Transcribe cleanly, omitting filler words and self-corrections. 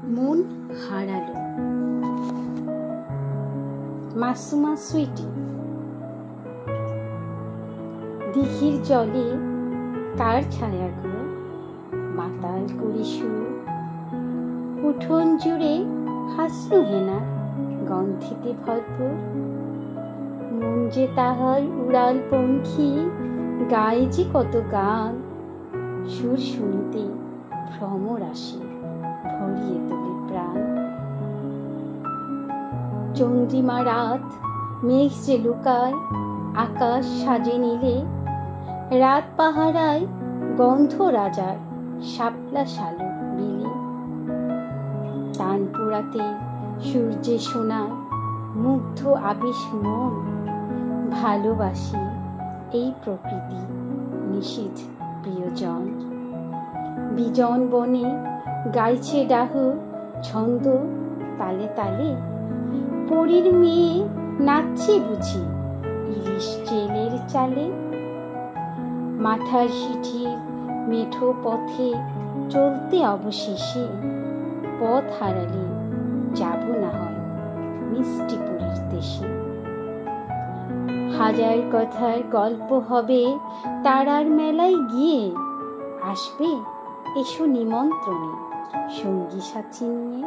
মন হারালো। মাসুমা সুইটি। দিঘির জলে কার ছায়া গো, মাতাল করি সুর। উঠোন জুড়ে হাসল হেনা, গন্ধেতে ভরপুর। মন যে তাহার উড়াল পঙ্খী, গায়ে যে কত গান। সুর শুনিতে ভ্রমর আসে, ভরিয়ে তোলে প্রাণ। চন্দ্রিমা রাত, মেঘ যে লুকায়, আকাশ সাজে নীলে। রাত পাহারায় গন্ধ রাজার, শাপলা শালুক বিলে। টান পোড়াতে সূর্যে শোনায়, মুগ্ধ আবেশ মন। ভালোবাসি এই প্রকৃতি, নিশীথ প্রিয়জন। বিজন বনে গাইছে ডাহ, ছন্দ তালে তালে। পরীর মেয়ে নাচছে বুঝি, ইলিশ চেলের চালে। মাথার সিঁথির মেঠো পথে চলতে অবশেষে। পথ হারালে যাব না হয় মিষ্টি পুরীর দেশে। হাজার কথার গল্প হবে তারার মেলায় গিয়ে। আসবে এসো নিমন্ত্রণে, সঙ্গী সাথী নিয়ে।